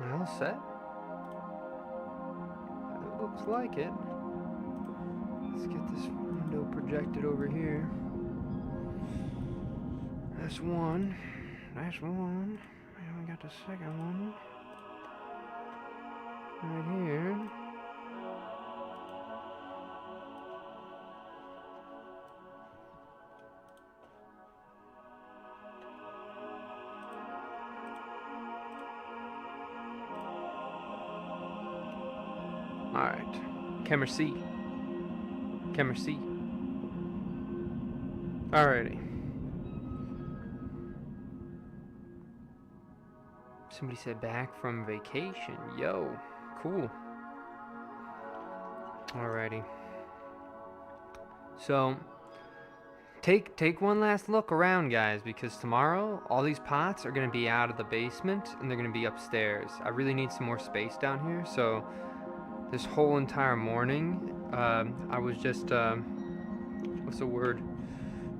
Am I all set? It looks like it. Let's get this window projected over here. That's one. That's one. And we got the second one. Right here. Alright. Camera C. Camera C. Alrighty. Somebody said back from vacation. Yo, cool. Alrighty. So, take one last look around, guys, because tomorrow all these pots are gonna be out of the basement and they're gonna be upstairs. I really need some more space down here, so this whole entire morning, I was just what's the word?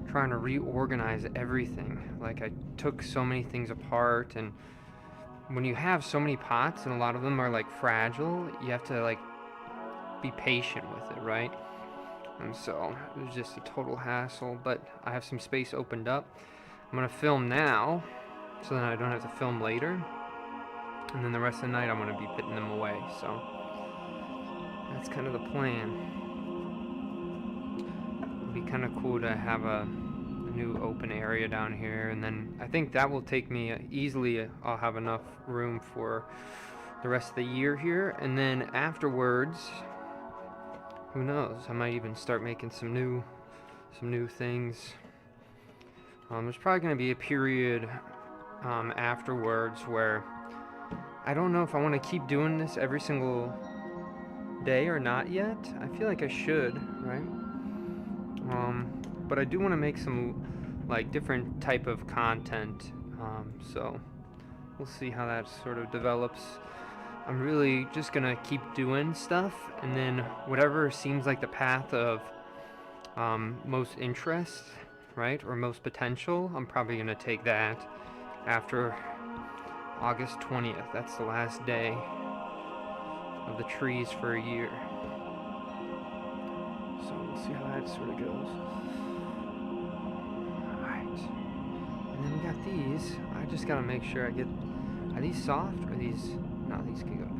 Trying to reorganize everything. Like, I took so many things apart, and when you have so many pots and a lot of them are like fragile, you have to like be patient with it, right? And so it was just a total hassle, but I have some space opened up. I'm gonna film now so then I don't have to film later, and then the rest of the night I'm gonna be putting them away. So that's kind of the plan. It'd be kind of cool to have a new open area down here, and then I think that will take me easily. I'll have enough room for the rest of the year here, and then afterwards, who knows, I might even start making some new things. There's probably going to be a period afterwards where I don't know if I want to keep doing this every single day or not yet. I feel like I should, right? But I do want to make some like different type of content, so we'll see how that sort of develops. I'm really just gonna keep doing stuff, and then whatever seems like the path of most interest, right, or most potential, I'm probably gonna take that after August 20th. That's the last day of the trees for a year. So we'll see how that sort of goes. Alright. And then we got these. I just gotta make sure I get... Are these soft? Or are these... No, these can go down.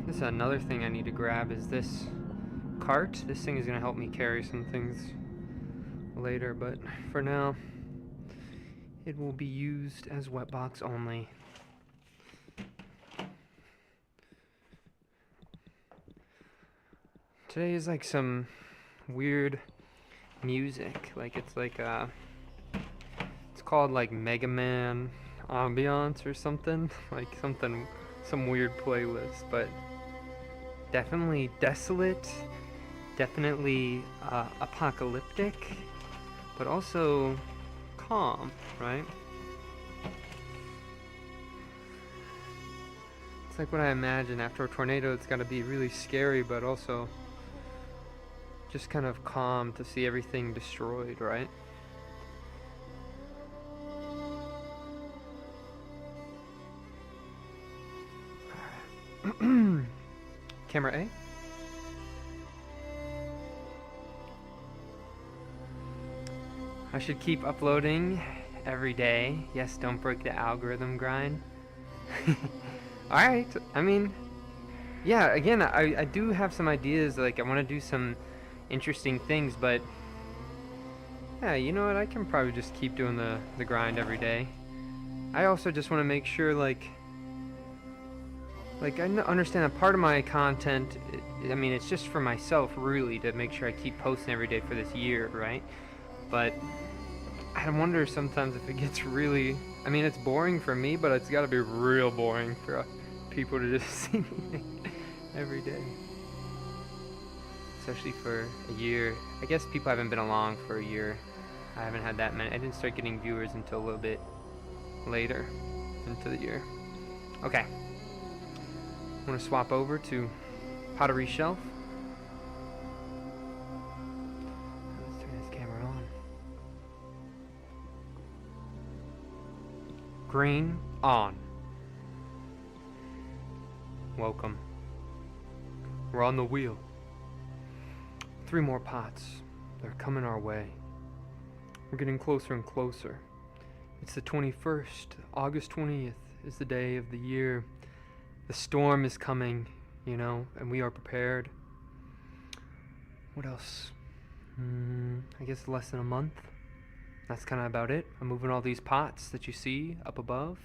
This is another thing I need to grab, is this cart. This thing is gonna help me carry some things later, but for now, it will be used as wet box only. Today is like some weird music. Like it's like it's called like Mega Man ambiance or something. Like some weird playlist, but definitely desolate, definitely apocalyptic, but also calm, right? It's like what I imagine after a tornado. It's got to be really scary, but also just kind of calm to see everything destroyed, right? Camera A. I should keep uploading every day. Yes, don't break the algorithm grind. Alright, I mean, yeah, again, I do have some ideas. Like, I want to do some interesting things, but yeah, you know what, I can probably just keep doing the grind every day. I also just want to make sure, like I understand that part of my content, I mean, it's just for myself, really, to make sure I keep posting every day for this year, right? But I wonder sometimes if it gets really, I mean, it's boring for me, but it's got to be real boring for people to just see me every day. Especially for a year. I guess people haven't been along for a year. I haven't had that many. I didn't start getting viewers until a little bit later into the year. Okay. I'm going to swap over to Pottery Shelf. Let's turn this camera on. Green on. welcome. We're on the wheel. 3 more pots. They're coming our way. We're getting closer and closer. It's the 21st. August 20th is the day of the year. The storm is coming, you know, and we are prepared. What else? I guess less than a month. That's kind of about it. I'm moving all these pots that you see up above.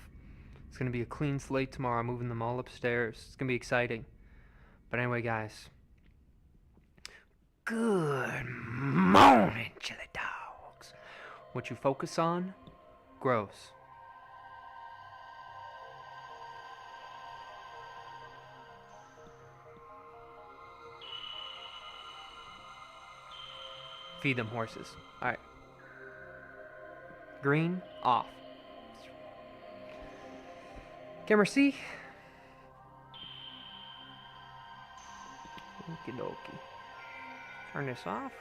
It's going to be a clean slate tomorrow. I'm moving them all upstairs. It's going to be exciting. But anyway, guys. Good morning, chili dogs. What you focus on grows. Feed them horses. Alright. Green, off. Camera C. Okie dokie. Turn this off.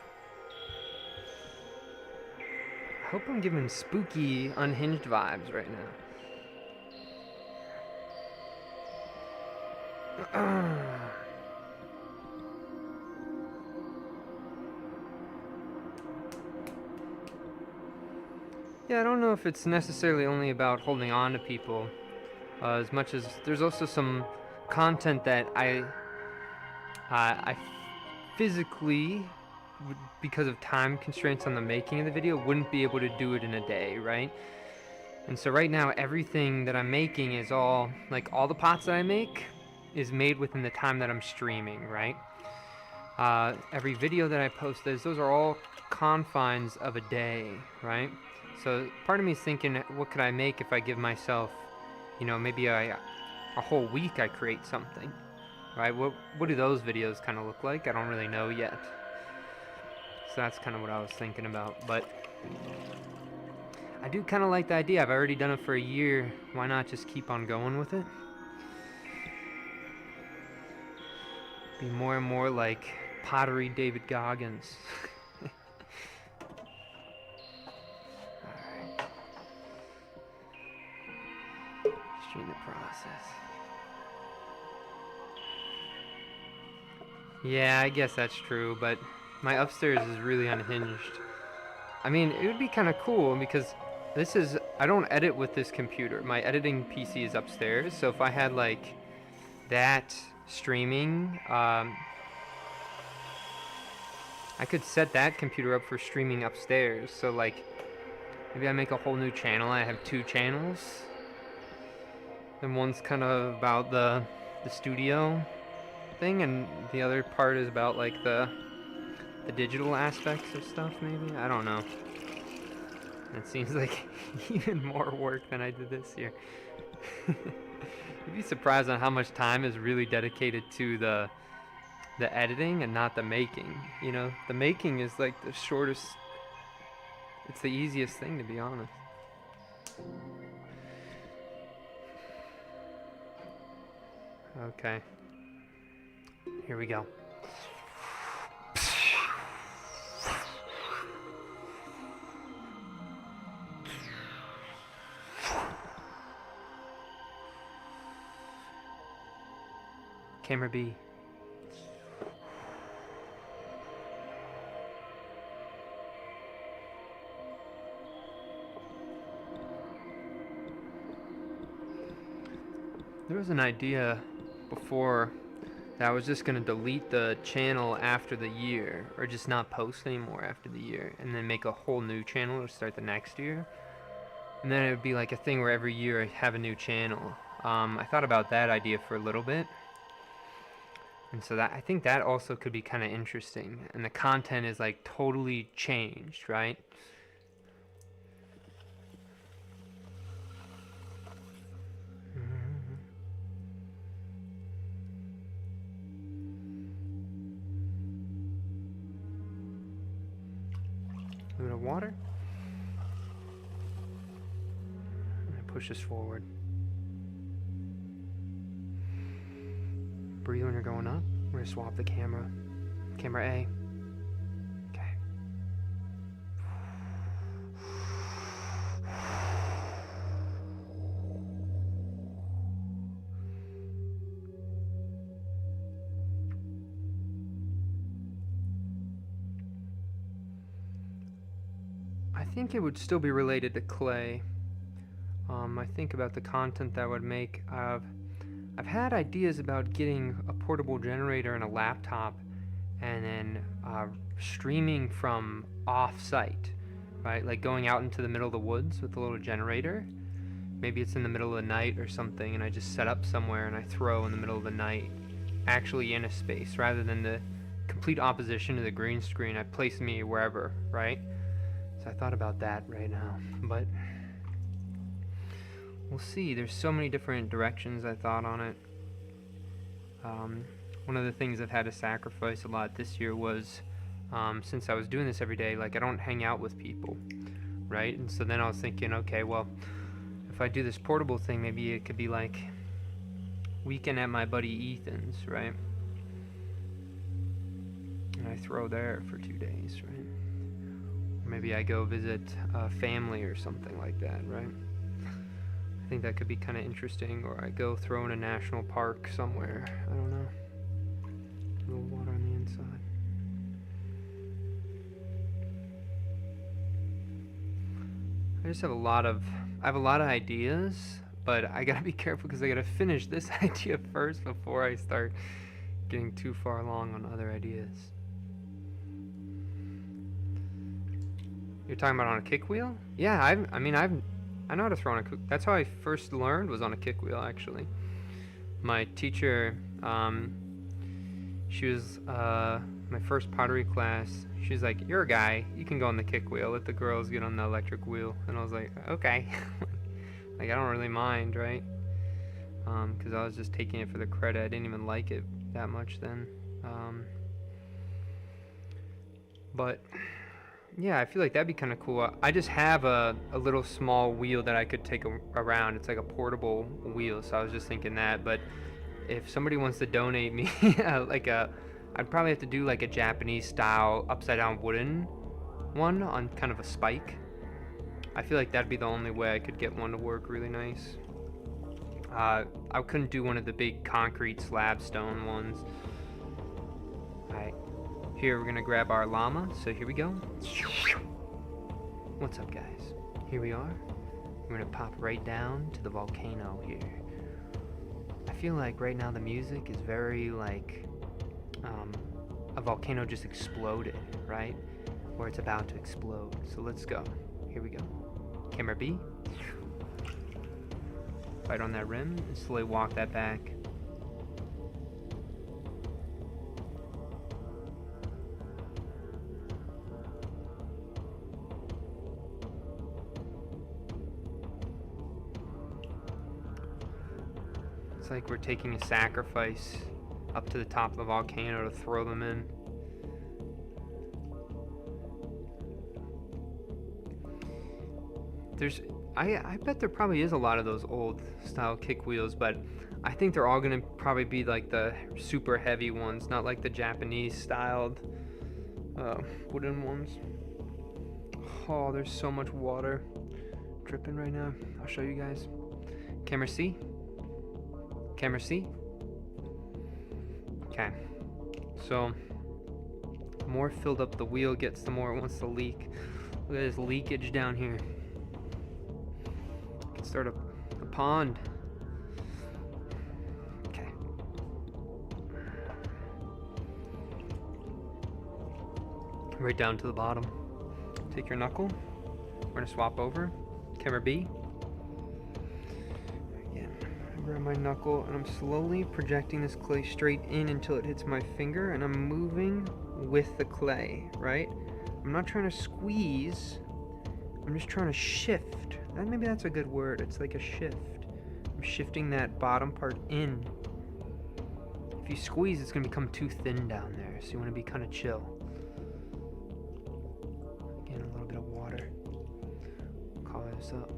I hope I'm giving spooky, unhinged vibes right now. Yeah, I don't know if it's necessarily only about holding on to people, as much as there's also some content that I physically, because of time constraints on the making of the video, wouldn't be able to do it in a day, right? And so right now, everything that I'm making is all, like all the pots that I make is made within the time that I'm streaming, right? Every video that I post, those are all confines of a day, right? So part of me is thinking, what could I make if I give myself, you know, maybe a whole week I create something, right? What do those videos kind of look like? I don't really know yet. So that's kind of what I was thinking about. But I do kind of like the idea. I've already done it for a year. Why not just keep on going with it? Be more and more like Pottery David Goggins. Stream the process. Yeah, I guess that's true, but my upstairs is really unhinged. I mean, it would be kind of cool because this is, I don't edit with this computer. My editing PC is upstairs, so if I had like that streaming, I could set that computer up for streaming upstairs. So like, maybe I make a whole new channel. I have 2 channels. And one's kind of about the studio thing, and the other part is about like the digital aspects of stuff, maybe? I don't know. It seems like even more work than I did this year. You'd be surprised on how much time is really dedicated to the editing and not the making. You know, the making is like the shortest, it's the easiest thing, to be honest. Okay. Here we go. Camera B. There was an idea before that I was just going to delete the channel after the year, or just not post anymore after the year, and then make a whole new channel to start the next year. And then it would be like a thing where every year I have a new channel. I thought about that idea for a little bit. And so that, I think that also could be kind of interesting. And the content is like totally changed, right? A little water. And push this forward. Breathe when you're going up. We're gonna swap the camera. Camera A. Okay. think it would still be related to clay. I think about the content that would make. I've had ideas about getting a portable generator and a laptop, and then streaming from off-site, right? Like going out into the middle of the woods with a little generator. Maybe it's in the middle of the night or something, and I just set up somewhere and I throw in the middle of the night, actually in a space, rather than the complete opposition to the green screen. I place me wherever, right? So I thought about that right now, but we'll see. There's so many different directions I thought on it. One of the things I've had to sacrifice a lot this year was, since I was doing this every day, like I don't hang out with people, right? And so then I was thinking, okay, well, if I do this portable thing, maybe it could be like weekend at my buddy Ethan's, right? And I throw there for 2 days, right? Or maybe I go visit a family or something like that, right? I think that could be kind of interesting. Or I go throw in a national park somewhere. I don't know. A little water on the inside. I just have a lot of ideas, but I gotta be careful because I gotta finish this idea first before I start getting too far along on other ideas. You're talking about on a kick wheel? Yeah, I know how to throw on a kick. That's how I first learned, was on a kick wheel, actually. My teacher, she was my first pottery class. She was like, "You're a guy, you can go on the kick wheel. Let the girls get on the electric wheel." And I was like, "Okay." Like, I don't really mind, right? Because I was just taking it for the credit. I didn't even like it that much then. But yeah, I feel like that'd be kind of cool. I just have a little small wheel that I could take around. It's like a portable wheel, so I was just thinking that. But if somebody wants to donate me I'd probably have to do like a Japanese style upside down wooden one on kind of a spike. I feel like that'd be the only way I could get one to work really nice. I couldn't do one of the big concrete slab stone ones. Alright, here we're gonna grab our llama, so here we go. What's up, guys? Here we are. We're gonna pop right down to the volcano here. I feel like right now the music is very like a volcano just exploded, right? Or it's about to explode. So let's go. Here we go. Camera B. Right on that rim and slowly walk that back. It's like we're taking a sacrifice up to the top of the volcano to throw them in. I bet there probably is a lot of those old style kick wheels, but I think they're all gonna probably be like the super heavy ones, not like the Japanese styled wooden ones. Oh, there's so much water dripping right now. I'll show you guys. Camera C. Camera C. Okay, so the more filled up the wheel gets, the more it wants to leak. Look at this leakage down here. Can start a pond. Okay. Right down to the bottom. Take your knuckle. We're gonna swap over. Camera B. Grab my knuckle and I'm slowly projecting this clay straight in until it hits my finger, and I'm moving with the clay, right? I'm not trying to squeeze, I'm just trying to shift. Maybe that's a good word. It's like a shift. I'm shifting that bottom part in. If you squeeze, it's gonna become too thin down there, so you want to be kind of chill. Again, a little bit of water. Color this up.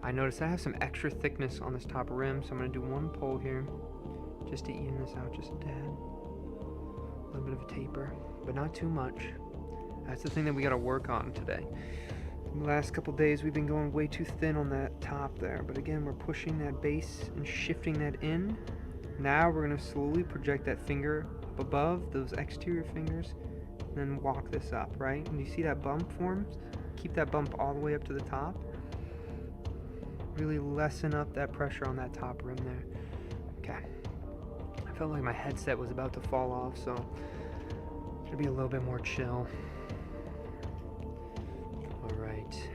I noticed I have some extra thickness on this top rim, so I'm going to do one pull here just to even this out just a tad. A little bit of a taper, but not too much. That's the thing that we got to work on today. The last couple days we've been going way too thin on that top there, but again, we're pushing that base and shifting that in. Now we're going to slowly project that finger up above, those exterior fingers, and then walk this up, right? And you see that bump forms? Keep that bump all the way up to the top. Really lessen up that pressure on that top rim there. Okay. I felt like my headset was about to fall off, so it's gonna be a little bit more chill. All right.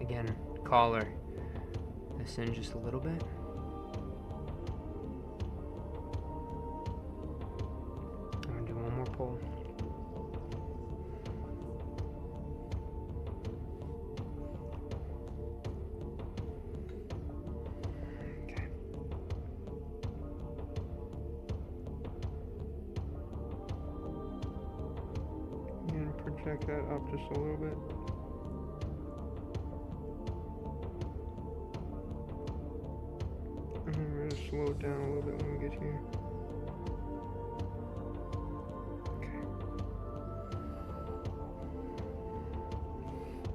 Again, collar. This in just a little bit. I'm gonna do one more pull. Okay. And project that up just a little bit. And we're gonna slow it down a little bit when we get here. Okay.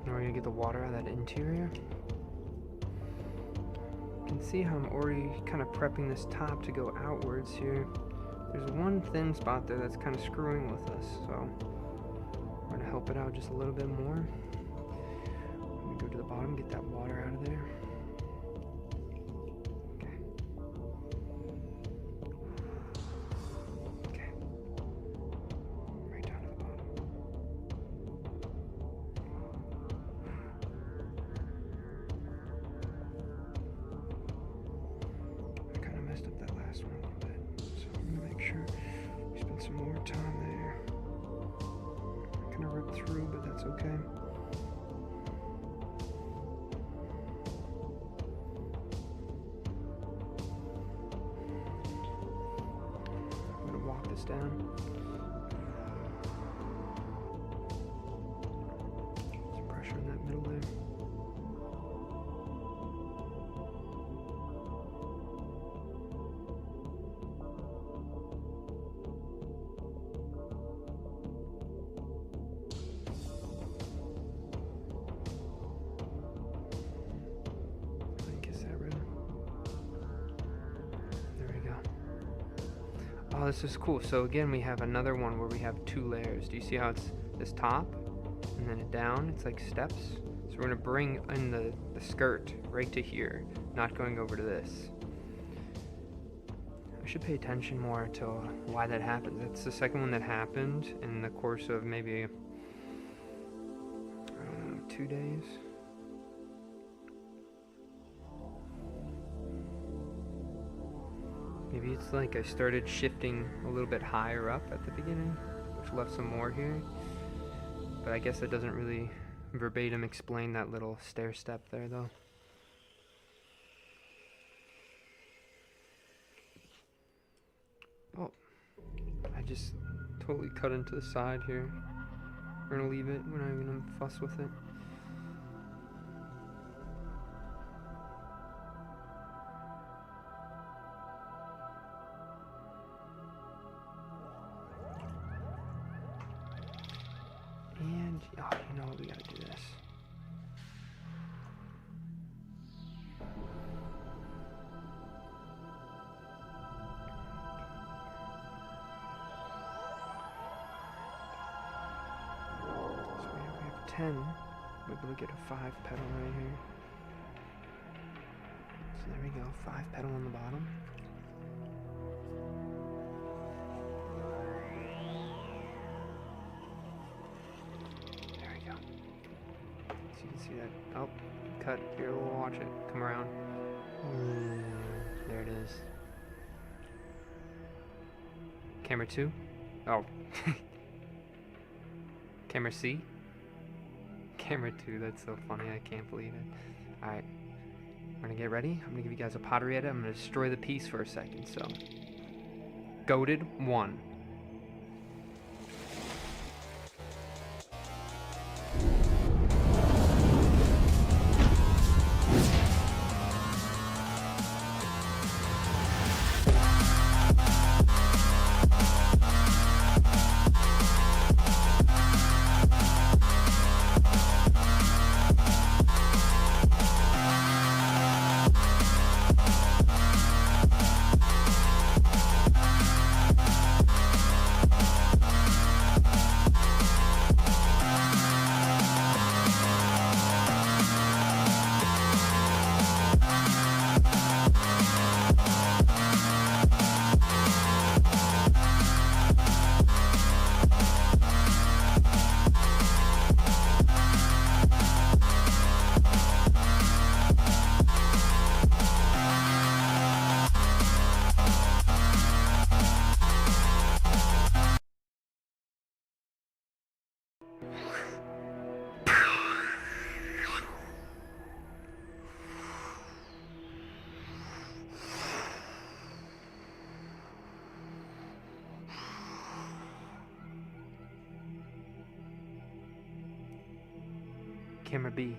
Now we're gonna get the water out of that interior. You can see how I'm already kind of prepping this top to go outwards here. There's one thin spot there that's kind of screwing with us, so we're gonna help it out just a little bit more. Let me go to the bottom, get that water out of there. Through, but that's okay. I'm gonna walk this down. Some pressure in that middle there. Oh, this is cool. So again, we have another one where we have two layers. Do you see how it's this top and then it down? It's like steps. So we're gonna bring in the skirt right to here, not going over to this. I should pay attention more to why that happened. That's the second one that happened in the course of maybe, I don't know, 2 days. Maybe it's like I started shifting a little bit higher up at the beginning, which left some more here. But I guess that doesn't really verbatim explain that little stair step there though. Oh, I just totally cut into the side here. We're gonna leave it, we're not even gonna fuss with it. And, oh, you know what, we gotta do this. So we have 10. We're able to get a 5 pedal right here. So there we go, 5 pedal on the bottom. See that? Oh, cut. Here, we'll watch it. Come around. There it is. Camera 2. Oh. Camera C. Camera 2. That's so funny. I can't believe it. Alright. We're gonna get ready. I'm gonna give you guys a pottery edit. I'm gonna destroy the piece for a second. So, goated 1. Camera B.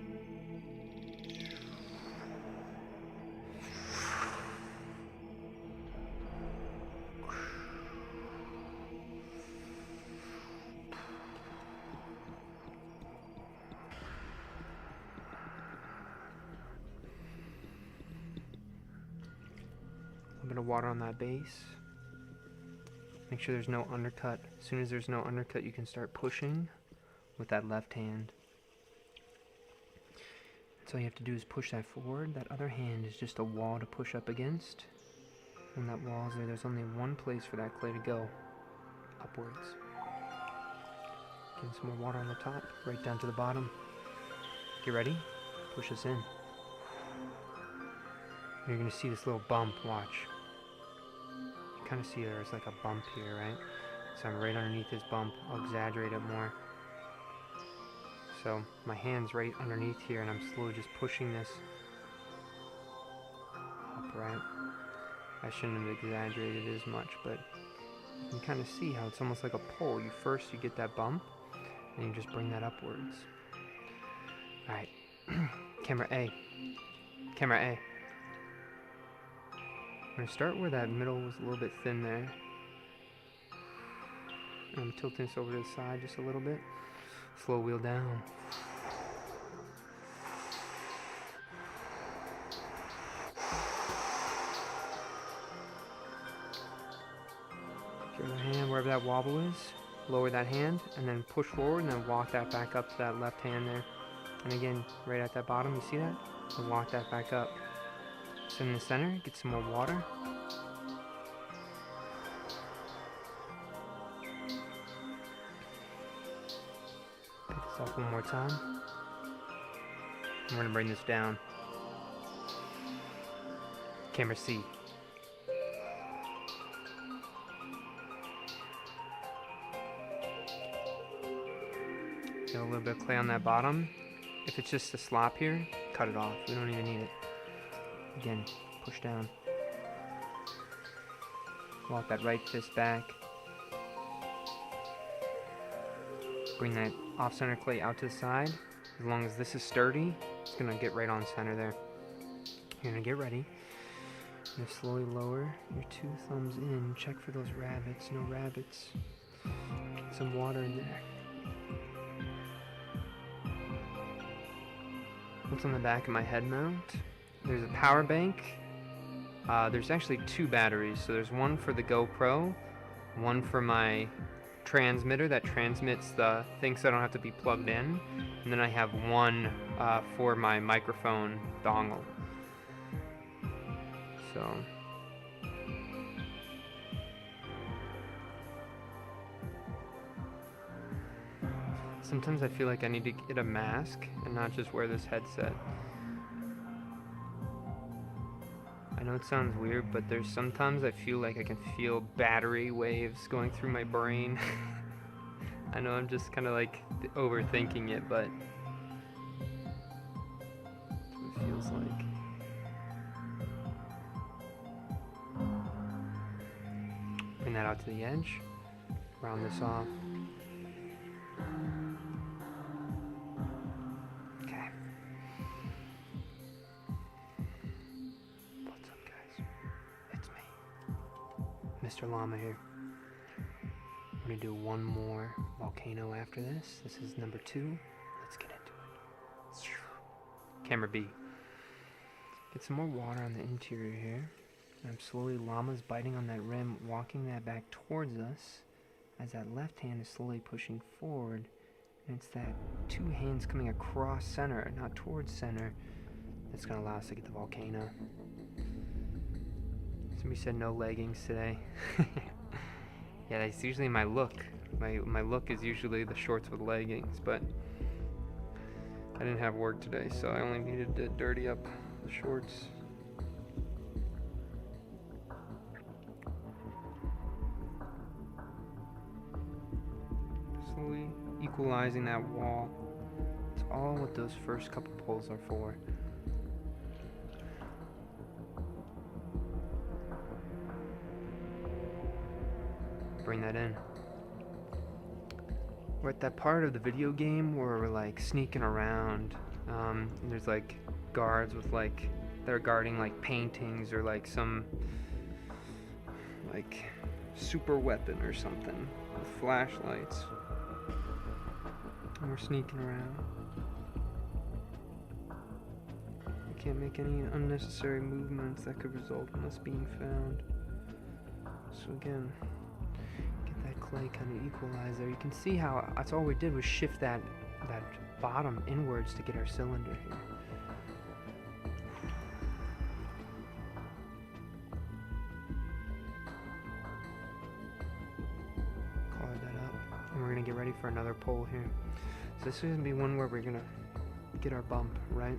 A bit of water on that base. Make sure there's no undercut. As soon as there's no undercut, you can start pushing with that left hand. So all you have to do is push that forward. That other hand is just a wall to push up against. When that wall is there, there's only one place for that clay to go. Upwards. Getting some more water on the top, right down to the bottom. Get ready. Push this in. You're going to see this little bump, watch. You kind of see there's like a bump here, right? So I'm right underneath this bump. I'll exaggerate it more. So my hand's right underneath here and I'm slowly just pushing this up, right? I shouldn't have exaggerated as much, but you can kind of see how it's almost like a pull. First you get that bump and you just bring that upwards. Alright, camera A. Camera A. I'm going to start where that middle was a little bit thin there. I'm tilting this over to the side just a little bit. Slow wheel down. Your other hand, wherever that wobble is, lower that hand and then push forward and then walk that back up to that left hand there. And again, right at that bottom, you see that? And walk that back up. So in the center, get some more water. Pick this up one more time. I'm going to bring this down. Camera C. Get a little bit of clay on that bottom. If it's just a slop here, cut it off. We don't even need it. Again, push down. Walk that right fist back. Bring that off-center clay out to the side. As long as this is sturdy, it's going to get right on center there. You're going to get ready. You're going to slowly lower your two thumbs in. Check for those rabbits. No rabbits. Get some water in there. What's on the back of my head mount? There's a power bank. There's actually two batteries. So there's one for the GoPro, one for my transmitter that transmits the thing so I don't have to be plugged in. And then I have one for my microphone dongle. So sometimes I feel like I need to get a mask and not just wear this headset. I know it sounds weird, but there's sometimes I feel like I can feel battery waves going through my brain. I know I'm just kind of like overthinking it, but that's what it feels like. Bring that out to the edge. Round this off. Okay. What's up, guys? It's me, Mr. Llama here. We're gonna do one more volcano after this. This is number 2. Let's get into it. Camera B. Get some more water on the interior here. I'm slowly, llama's biting on that rim, walking that back towards us as that left hand is slowly pushing forward. And it's that two hands coming across center, not towards center, that's going to allow us to get the volcano. Somebody said no leggings today. Yeah, that's usually my look. My look is usually the shorts with leggings, but I didn't have work today, so I only needed to dirty up the shorts. Slowly equalizing that wall. It's all what those first couple pulls are for. Bring that in. we're at that part of the video game where we're like sneaking around, and there's like guards with like, they're guarding like paintings or like some like super weapon or something with flashlights, and we're sneaking around. We can't make any unnecessary movements that could result in us being found. So again, get that clay kind of equalized there. You can see how that's all we did was shift that bottom inwards to get our cylinder here. Color that up, and we're gonna get ready for another pole here. So this is gonna be one where we're gonna get our bump, right?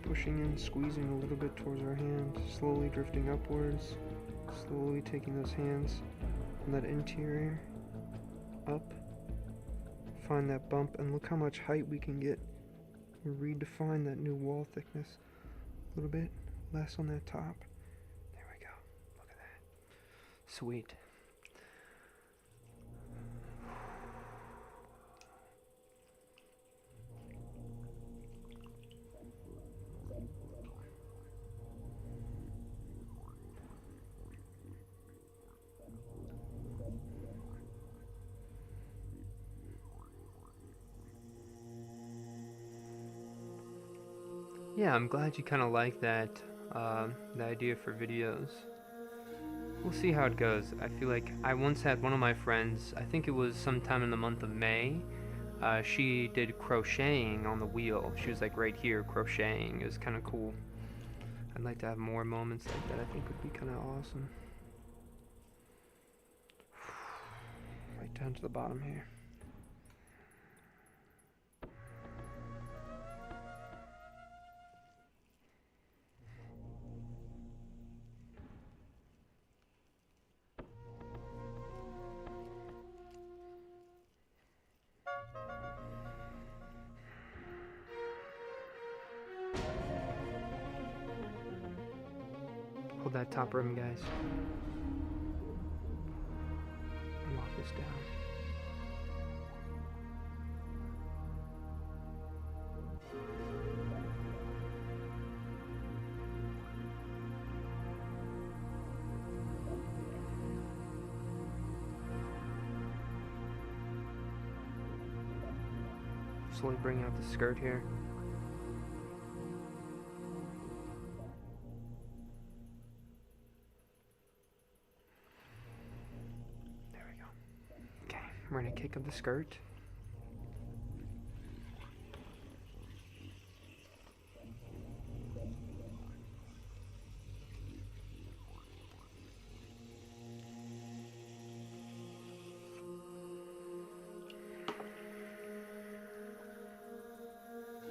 Pushing in, squeezing a little bit towards our hand, slowly drifting upwards, slowly taking those hands from that interior up, find that bump, and look how much height we can get. Redefine that new wall thickness a little bit, less on that top. There we go. Look at that. Sweet. Yeah, I'm glad you kind of like that, the idea for videos. We'll see how it goes. I feel like I once had one of my friends, I think it was sometime in the month of May, she did crocheting on the wheel. She was like right here crocheting. It was kind of cool. I'd like to have more moments like that. I think would be kind of awesome. Right down to the bottom here. Hold that top rim, guys. And lock this down. Slowly bring out the skirt here. There we go. Okay, we're gonna kick up the skirt.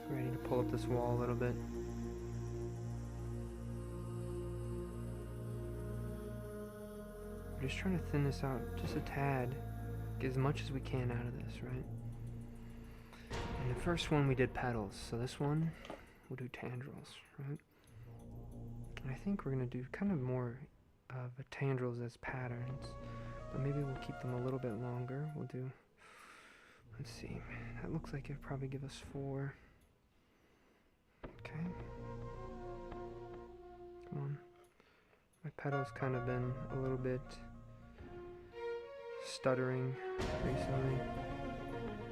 Ready to pull up this wall a little bit. We're just trying to thin this out just a tad. Get as much as we can out of this, right? And the first one we did petals, so this one we'll do tendrils, right? And I think we're gonna do kind of more of a tendrils as patterns, but maybe we'll keep them a little bit longer. We'll do, let's see, that looks like it'd probably give us 4. Okay. Come on. My pedal's kind of been a little bit stuttering recently.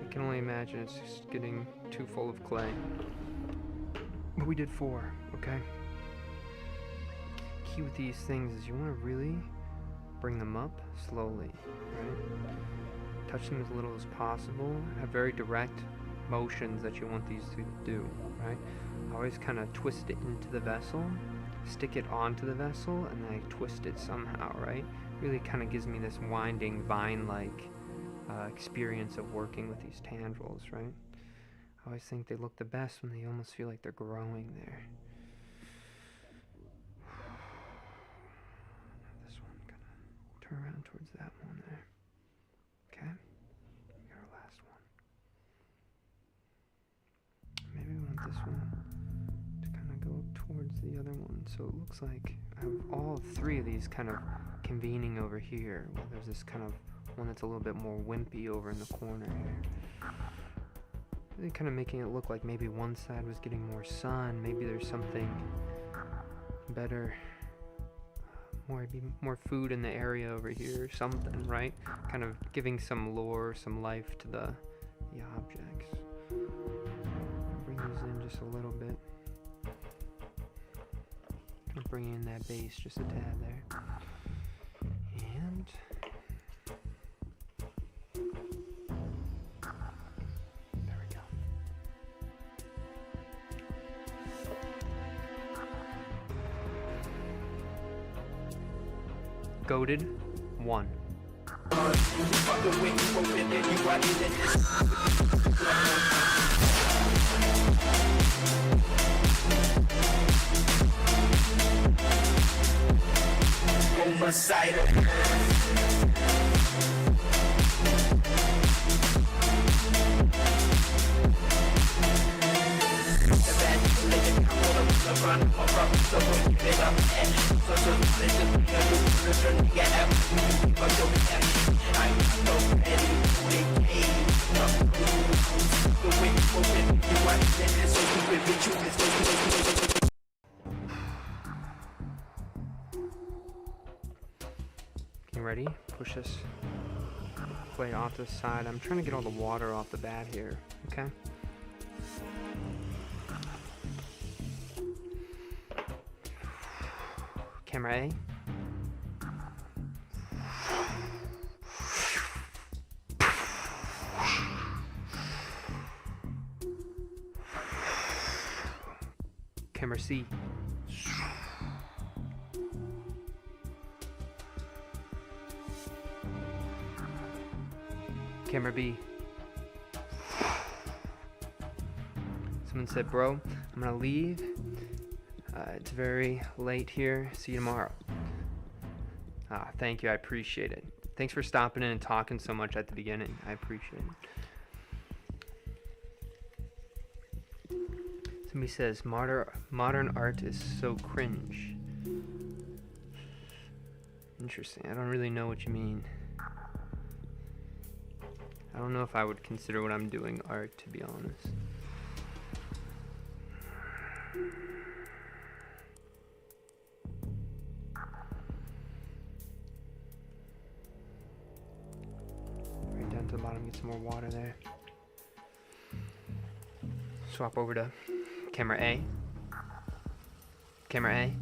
I can only imagine it's just getting too full of clay. But we did 4, okay? Key with these things is you want to really bring them up slowly, right? Touch them as little as possible. Have very direct motions that you want these to do, right? Always kind of twist it into the vessel, stick it onto the vessel, and then I twist it somehow, right? Really kind of gives me this winding vine-like experience of working with these tendrils, right? I always think they look the best when they almost feel like they're growing there. This one, kind of turn around towards that one there. Okay, we got our last one. Maybe we want this one to kind of go towards the the other one? So it looks like I have all three of these kind of convening over here. Well, there's this kind of one that's a little bit more wimpy over in the corner here. Really kind of making it look like maybe one side was getting more sun. Maybe there's something better, maybe more food in the area over here or something, right? Kind of giving some lore, some life to the objects. Bring these in just a little bit. I'll bring in that base just a tad there. And there we go. Goated 1. Okay, ready? Push this plate off the side. I'm trying to get all the water off the bat here, okay? Camera A. Camera C. Camera B. Someone said, bro, I'm gonna leave. It's very late here. See you tomorrow. Thank you. I appreciate it. Thanks for stopping in and talking so much at the beginning. I appreciate it. Somebody says, modern art is so cringe. Interesting. I don't really know what you mean. I don't know if I would consider what I'm doing art, to be honest. Right down to the bottom, get some more water there. Swap over to camera A. Camera A.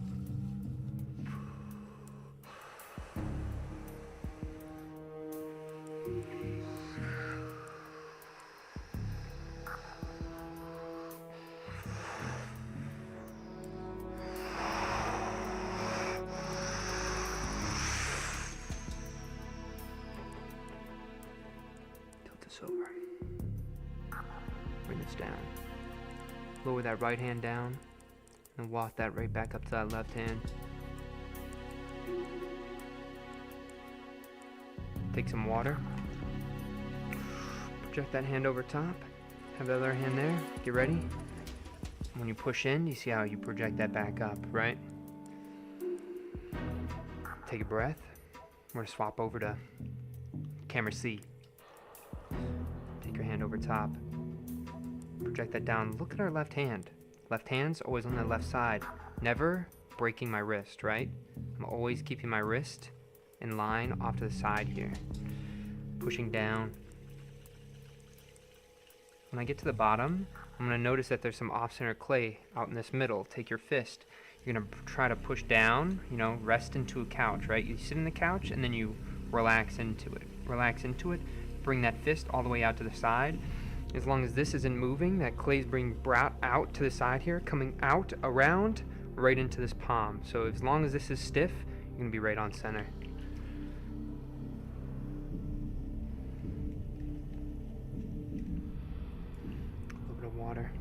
Over. Bring this down. Lower that right hand down and waft that right back up to that left hand. Take some water. Project that hand over top. Have the other hand there. Get ready. When you push in, you see how you project that back up, right? Take a breath. We're going to swap over to camera C. Take your hand over top. Project that down. Look at our left hand. Left hand's always on the left side. Never breaking my wrist, right? I'm always keeping my wrist in line off to the side here. Pushing down. When I get to the bottom, I'm going to notice that there's some off-center clay out in this middle. Take your fist. You're going to try to push down, rest into a couch, right? You sit in the couch and then you relax into it. Relax into it. Bring that fist all the way out to the side. As long as this isn't moving, that clay's being brought out to the side here, coming out, around, right into this palm. So as long as this is stiff, you're going to be right on center. A little bit of water.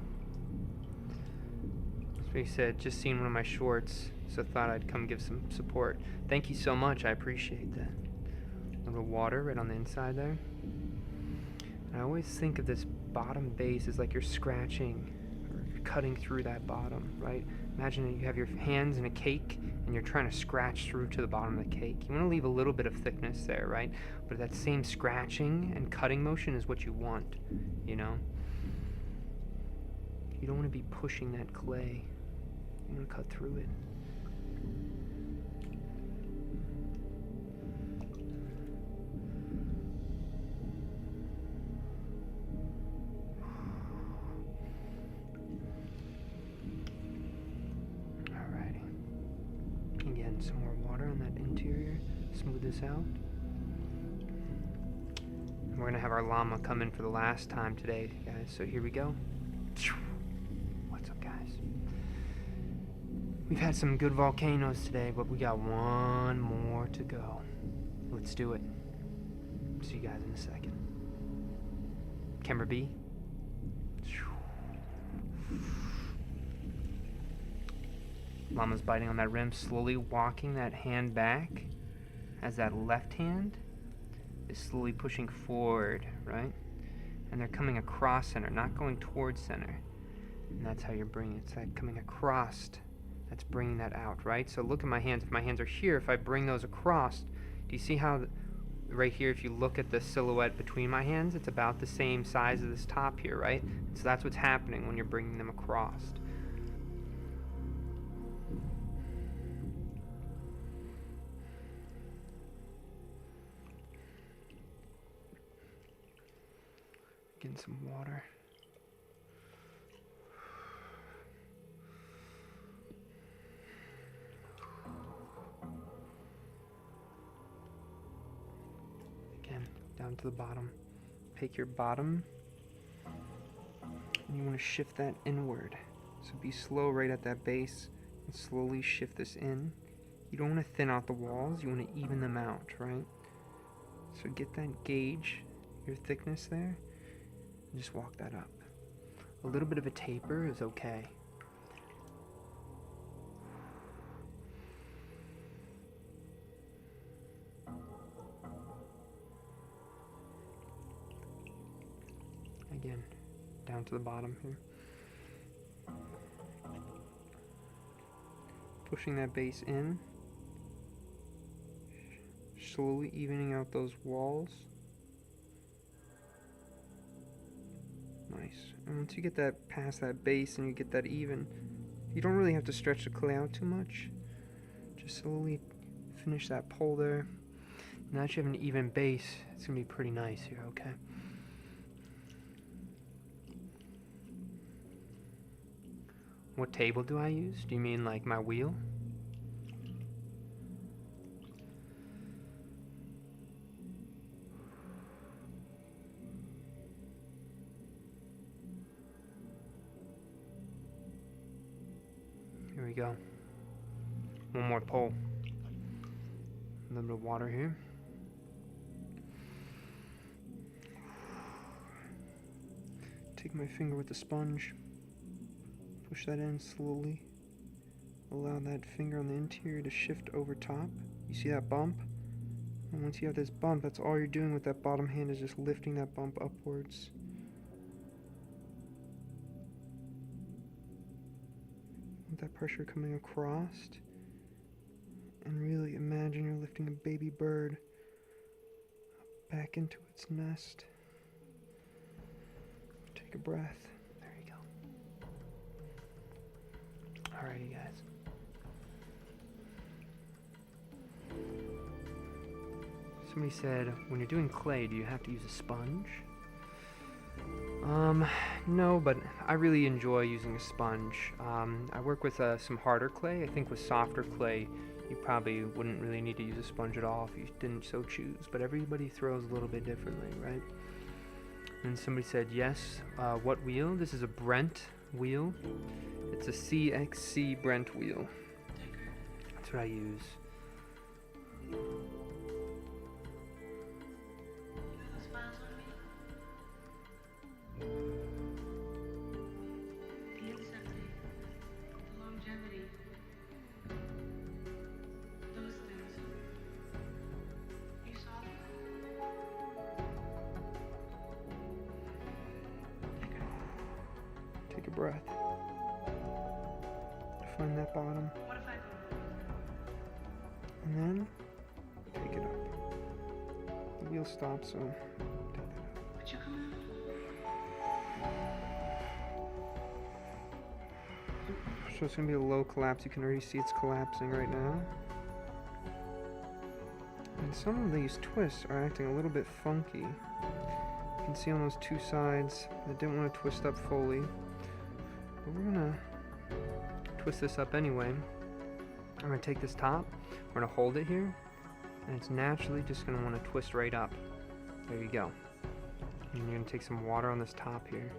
As we said, just seen one of my shorts, so thought I'd come give some support. Thank you so much. I appreciate that. A little water right on the inside there. I always think of this bottom base as like you're scratching or you're cutting through that bottom, right? Imagine that you have your hands in a cake and you're trying to scratch through to the bottom of the cake. You want to leave a little bit of thickness there, right? But that same scratching and cutting motion is what you want, you know? You don't want to be pushing that clay. You want to cut through it. Again, some more water on that interior. Smooth this out. And we're going to have our llama come in for the last time today, guys. So here we go. What's up, guys? We've had some good volcanoes today, but we got one more to go. Let's do it. See you guys in a second. Camera B. Llama's biting on that rim, slowly walking that hand back as that left hand is slowly pushing forward, right? And they're coming across center, not going towards center. And that's how you're bringing it. It's like coming across, that's bringing that out, right? So look at my hands. If my hands are here, if I bring those across, do you see how right here, if you look at the silhouette between my hands, it's about the same size as this top here, right? So that's what's happening when you're bringing them across. Getting some water. Again, down to the bottom. Take your bottom and you want to shift that inward. So be slow right at that base and slowly shift this in. You don't want to thin out the walls, you want to even them out, right? So get that gauge, your thickness there. Just walk that up. A little bit of a taper is okay. Again, down to the bottom here. Pushing that base in. Slowly evening out those walls. Nice. And once you get that past that base and you get that even, you don't really have to stretch the clay out too much. Just slowly finish that pull there. Now that you have an even base, it's going to be pretty nice here, okay? What table do I use? Do you mean like my wheel? Here we go. One more pull. A little bit of water here. Take my finger with the sponge. Push that in slowly. Allow that finger on the interior to shift over top. You see that bump? And once you have this bump, that's all you're doing with that bottom hand is just lifting that bump upwards. With that pressure coming across. And really imagine you're lifting a baby bird back into its nest. Take a breath. There you go. Alrighty, guys. Somebody said, when you're doing clay, do you have to use a sponge? No, but I really enjoy using a sponge. I work with some harder clay. I think with softer clay, you probably wouldn't really need to use a sponge at all if you didn't so choose. But everybody throws a little bit differently, right? And somebody said, yes, what wheel? This is a Brent wheel. It's a CXC Brent wheel. That's what I use. Take a breath. find that bottom. And then take it up. The wheel stops, so take that out. So it's going to be a low collapse. You can already see it's collapsing right now. And some of these twists are acting a little bit funky. You can see on those two sides that didn't want to twist up fully. But we're going to twist this up anyway. I'm going to take this top, we're going to hold it here, and it's naturally just going to want to twist right up. There you go. And you're going to take some water on this top here.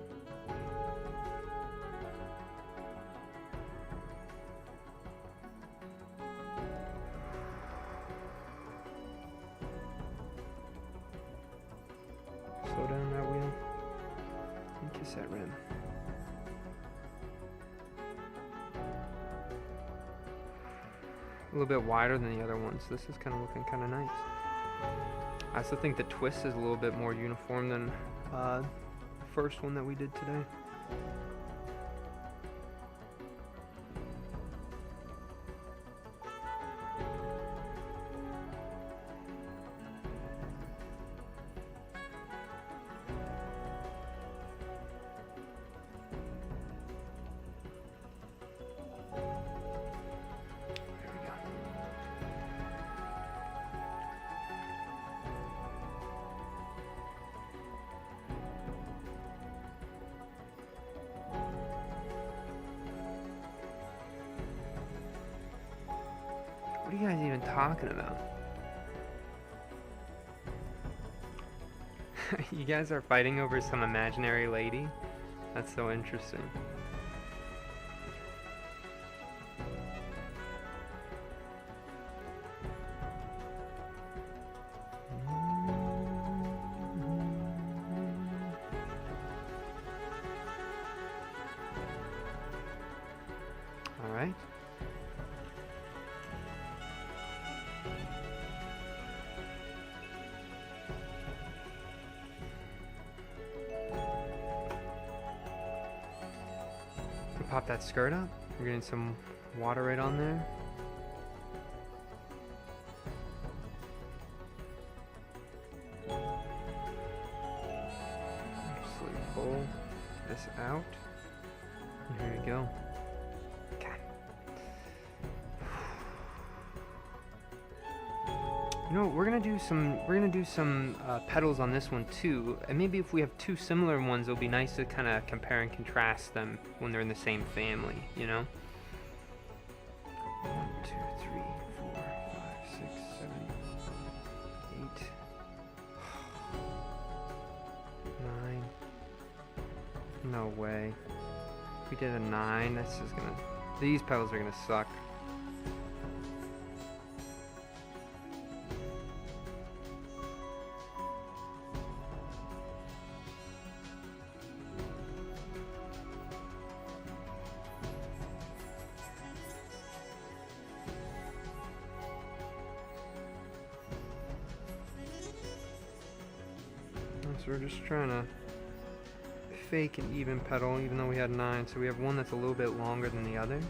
Slow down that wheel and kiss that rim. A little bit wider than the other ones. This is kind of looking kind of nice. I also think the twist is a little bit more uniform than the first one that we did today. What are you guys even talking about? You guys are fighting over some imaginary lady? That's so interesting. All right. Pop that skirt up. We're getting some water right on there. Slowly pull this out. And here we go. Okay. You know, we're gonna do some petals on this one too, and maybe if we have two similar ones, it'll be nice to kind of compare and contrast them when they're in the same family. You know. 1, 2, 3, 4, 5, 6, 7, 8, 9. No way. If we did a 9, that's just gonna. These petals are gonna suck. So we're just trying to fake an even petal, even though we had 9. So we have one that's a little bit longer than the other.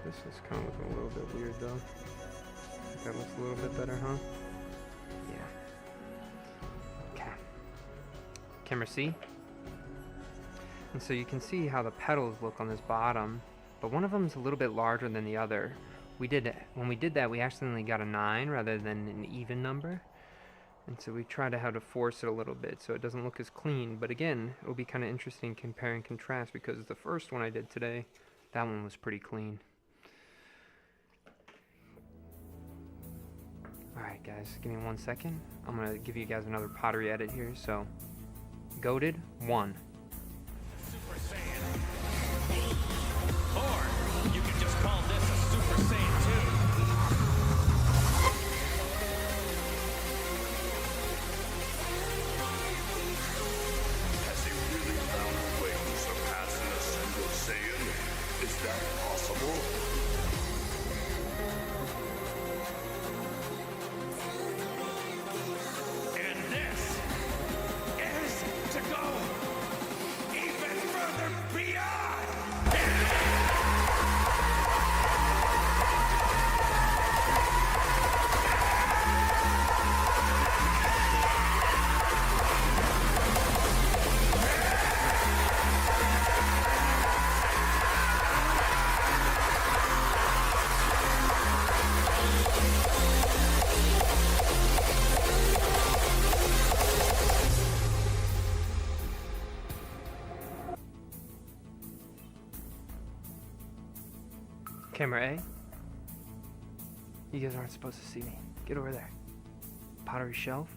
This is kind of looking a little bit weird though. I think that looks a little bit better, huh? Yeah. Okay. Camera C. And so you can see how the petals look on this bottom, but one of them is a little bit larger than the other. When we did that, we accidentally got a 9 rather than an even number. And so we try to how to force it a little bit so it doesn't look as clean. But again, it will be kind of interesting compare and contrast because the first one I did today, that one was pretty clean. Alright guys, give me 1 second. I'm going to give you guys another pottery edit here. So, goated 1. Super Saiyan. Or you can just call this a Super Saiyan 2. Is that possible? And this is to go Camera A. You guys aren't supposed to see me. Get over there. Pottery shelf.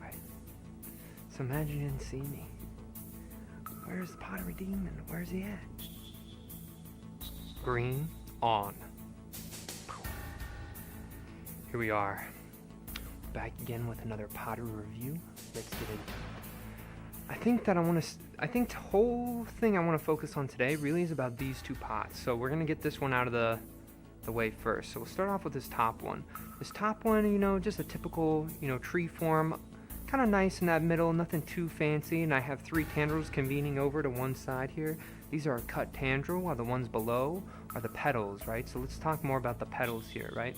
Right. So imagine you didn't see me. Where's the pottery demon? Where's he at? Green on. Here we are. Back again with another pottery review. Let's get it. I think the whole thing I want to focus on today really is about these two pots. So we're going to get this one out of the way first. So we'll start off with this top one. This top one, you know, just a typical, you know, tree form. Kind of nice in that middle, nothing too fancy. And I have 3 tendrils convening over to one side here. These are a cut tendril, while the ones below are the petals, right? So let's talk more about the petals here, right?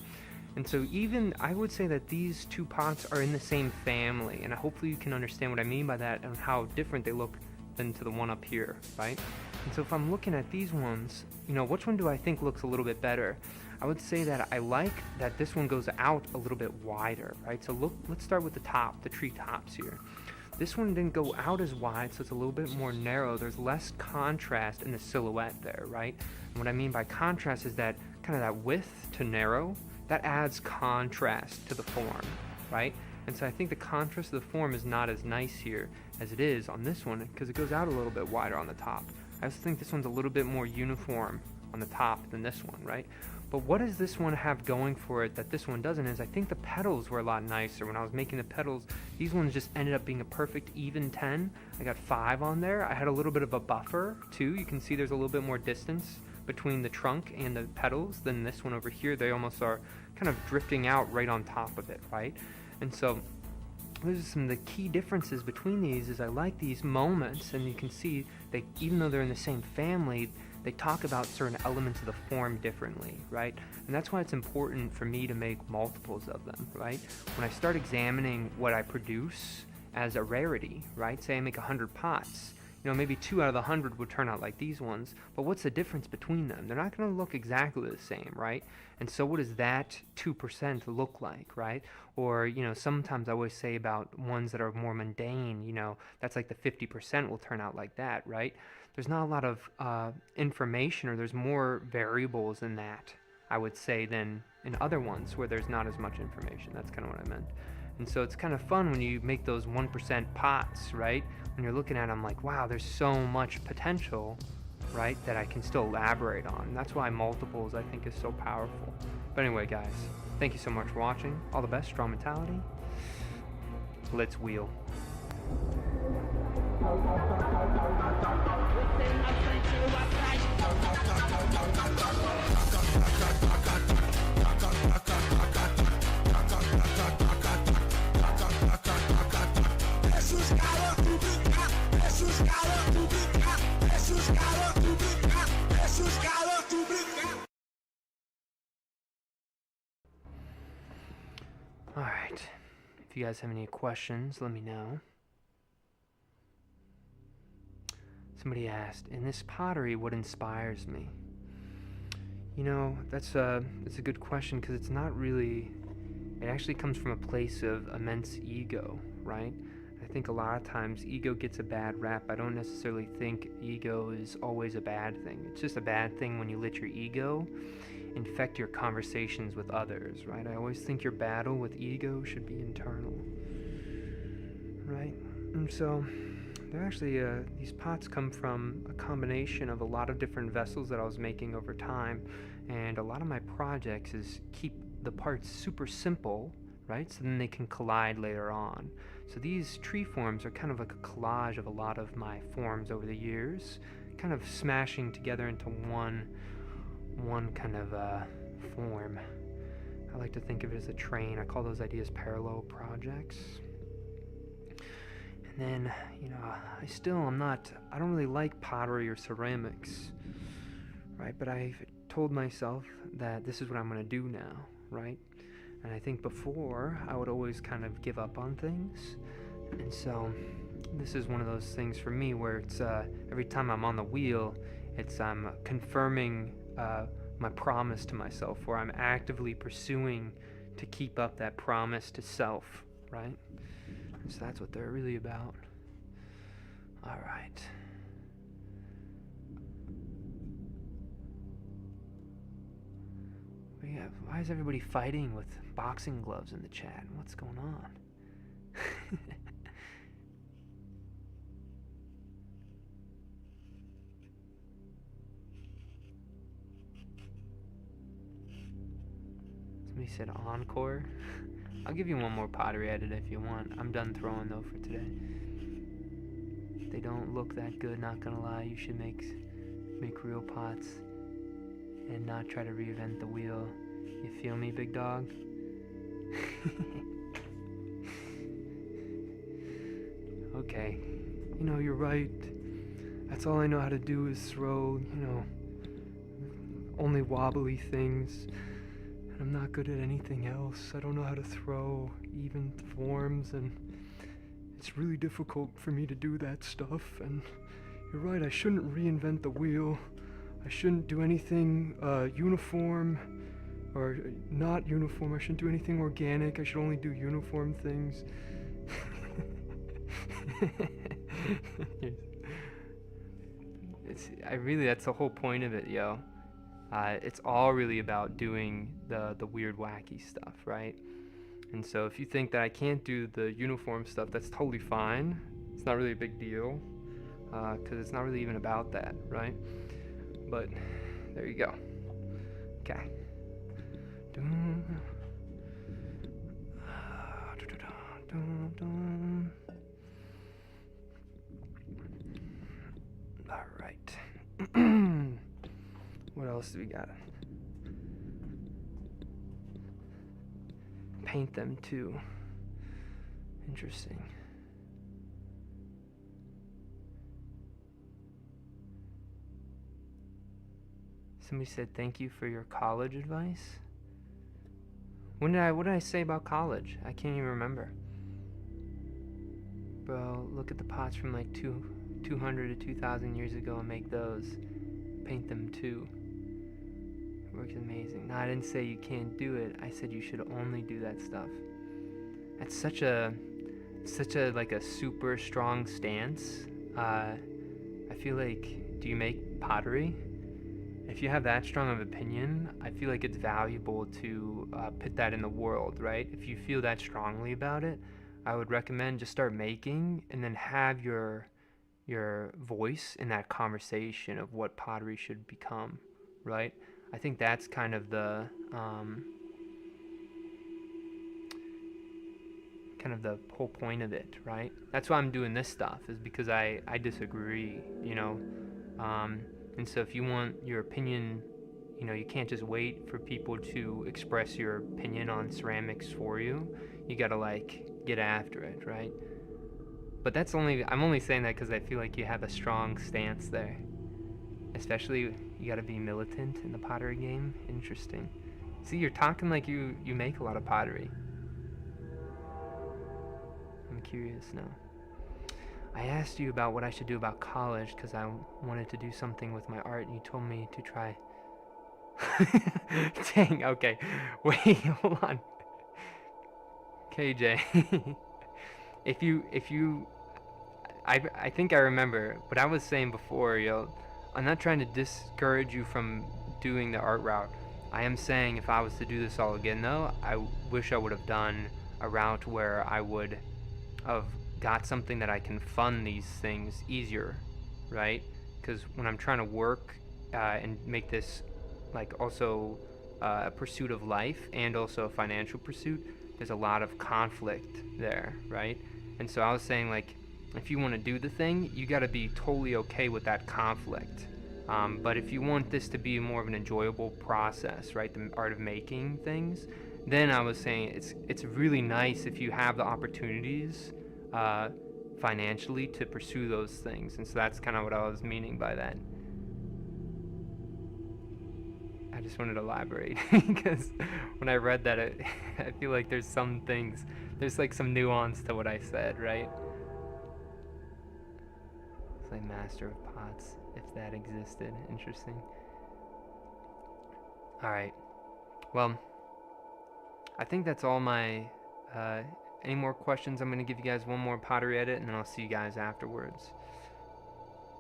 And so even, I would say that these two pots are in the same family, and hopefully you can understand what I mean by that and how different they look than to the one up here, right? And so if I'm looking at these ones, you know, which one do I think looks a little bit better? I would say that I like that this one goes out a little bit wider, right? So look, let's start with the top, the tree tops here. This one didn't go out as wide, so it's a little bit more narrow. There's less contrast in the silhouette there, right? And what I mean by contrast is that kind of that width to narrow, that adds contrast to the form, right? And so I think the contrast of the form is not as nice here as it is on this one because it goes out a little bit wider on the top. I also think this one's a little bit more uniform on the top than this one, right? But what does this one have going for it that this one doesn't is I think the petals were a lot nicer. When I was making the petals, these ones just ended up being a perfect even 10. I got 5 on there. I had a little bit of a buffer too. You can see there's a little bit more distance between the trunk and the petals than this one over here. They almost are kind of drifting out right on top of it, right? And so those are some of the key differences between these is I like these moments, and you can see they, even though they're in the same family, they talk about certain elements of the form differently, right? And that's why it's important for me to make multiples of them, right? When I start examining what I produce as a rarity, right? Say I make 100 pots, you know, maybe 2 out of the 100 would turn out like these ones, but what's the difference between them? They're not going to look exactly the same, right? And so what does that 2% look like, right? Or, you know, sometimes I always say about ones that are more mundane, you know, that's like the 50% will turn out like that, right? There's not a lot of information, or there's more variables in that, I would say, than in other ones where there's not as much information. That's kind of what I meant. And so it's kind of fun when you make those 1% pots, right? When you're looking at them like, wow, there's so much potential, right, that I can still elaborate on. And that's why multiples, I think, is so powerful. But anyway, guys, thank you so much for watching. All the best, strong mentality. Let's wheel. Alright, if you guys have any questions, let me know. Somebody asked, in this pottery, what inspires me? You know, that's a good question because it's not really, it actually comes from a place of immense ego, right? I think a lot of times ego gets a bad rap. I don't necessarily think ego is always a bad thing. It's just a bad thing when you let your ego infect your conversations with others, right? I always think your battle with ego should be internal, right? And so they're actually, these pots come from a combination of a lot of different vessels that I was making over time, and a lot of my projects is keep the parts super simple, right? So then they can collide later on. So these tree forms are kind of like a collage of a lot of my forms over the years, kind of smashing together into one kind of form. I like to think of it as a train. I call those ideas parallel projects. And then, you know, I don't really like pottery or ceramics, right? But I've told myself that this is what I'm going to do now, right? And I think before, I would always kind of give up on things. And so this is one of those things for me where it's every time I'm on the wheel, it's I'm confirming my promise to myself, where I'm actively pursuing to keep up that promise to self, right? So that's what they're really about. All right. Why is everybody fighting with boxing gloves in the chat? What's going on? Somebody said encore. I'll give you one more pottery edit if you want. I'm done throwing though for today. They don't look that good, not gonna lie. You should make real pots and not try to reinvent the wheel. You feel me, big dog? Okay. You know, you're right. That's all I know how to do is throw, you know, only wobbly things. And I'm not good at anything else. I don't know how to throw even forms, and it's really difficult for me to do that stuff. And you're right, I shouldn't reinvent the wheel. I shouldn't do anything uniform or not uniform. I shouldn't do anything organic. I should only do uniform things. That's the whole point of it, yo. It's all really about doing the weird, wacky stuff, right? And so if you think that I can't do the uniform stuff, that's totally fine. It's not really a big deal, because it's not really even about that, right? But there you go. Okay. All right. What else do we got? Paint them too. Interesting. Somebody said thank you for your college advice. What did I say about college? I can't even remember. Bro, look at the pots from like 200 to 2,000 years ago and make those. Paint them too. It works amazing. No, I didn't say you can't do it. I said you should only do that stuff. That's such a like a super strong stance. I feel like, do you make pottery? If you have that strong of opinion, I feel like it's valuable to put that in the world, right? If you feel that strongly about it, I would recommend just start making and then have your voice in that conversation of what pottery should become, right? I think that's kind of the whole point of it, right? That's why I'm doing this stuff, is because I disagree, you know. And so if you want your opinion, you know, you can't just wait for people to express your opinion on ceramics for you. You gotta like get after it, right? But I'm only saying that because I feel like you have a strong stance there. Especially, you gotta be militant in the pottery game. Interesting. See, you're talking like you make a lot of pottery. I'm curious now. I asked you about what I should do about college because I wanted to do something with my art, and you told me to try. Dang, okay. Wait, hold on. KJ. I think I remember what I was saying before, yo. I'm not trying to discourage you from doing the art route. I am saying if I was to do this all again, though, I wish I would have done a route where I would have got something that I can fund these things easier, right? Because when I'm trying to work and make this like also a pursuit of life and also a financial pursuit, there's a lot of conflict there, right? And so I was saying, like, if you want to do the thing, you got to be totally okay with that conflict. But if you want this to be more of an enjoyable process, right, the art of making things, then I was saying it's really nice if you have the opportunities financially to pursue those things. And so that's kind of what I was meaning by that. I just wanted to elaborate because when I read that, I feel like there's like some nuance to what I said, right? It's like master of pots, if that existed. Interesting. Alright. Well, I think that's all my any more questions? I'm going to give you guys one more pottery edit, and then I'll see you guys afterwards.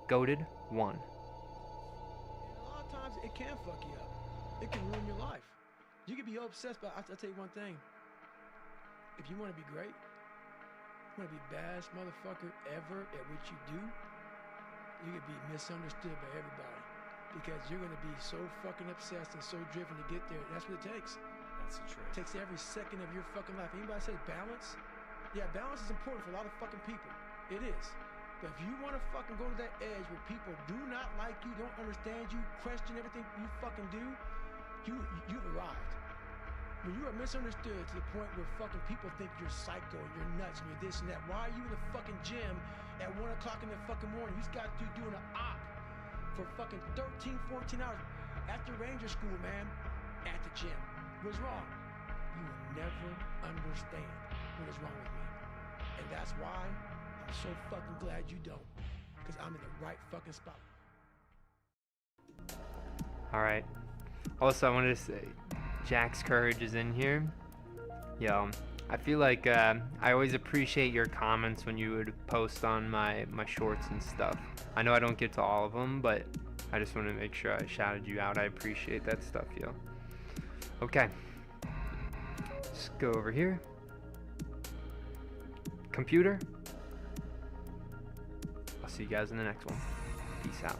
Goated 1. And a lot of times it can fuck you up. It can ruin your life. You can be obsessed, but I'll tell you one thing. If you want to be great, you want to be the baddest motherfucker ever at what you do, you could be misunderstood by everybody because you're going to be so fucking obsessed and so driven to get there. That's what it takes. That's the truth. It takes every second of your fucking life. Anybody says balance? Yeah, balance is important for a lot of fucking people. It is. But if you want to fucking go to that edge where people do not like you, don't understand you, question everything you fucking do, you've arrived. When you are misunderstood to the point where fucking people think you're psycho and you're nuts and you're this and that, why are you in the fucking gym at 1 o'clock in the fucking morning? You just got to doing an op for fucking 13, 14 hours after Ranger School, man, at the gym. What's wrong? You will never understand what is wrong with me. And that's why I'm so fucking glad you don't. Because I'm in the right fucking spot. Alright. Also, I wanted to say, Jack's Courage is in here. Yo, I feel like I always appreciate your comments when you would post on my shorts and stuff. I know I don't get to all of them, but I just want to make sure I shouted you out. I appreciate that stuff, yo. Okay. Let's go over here. Computer. I'll see you guys in the next one. Peace out.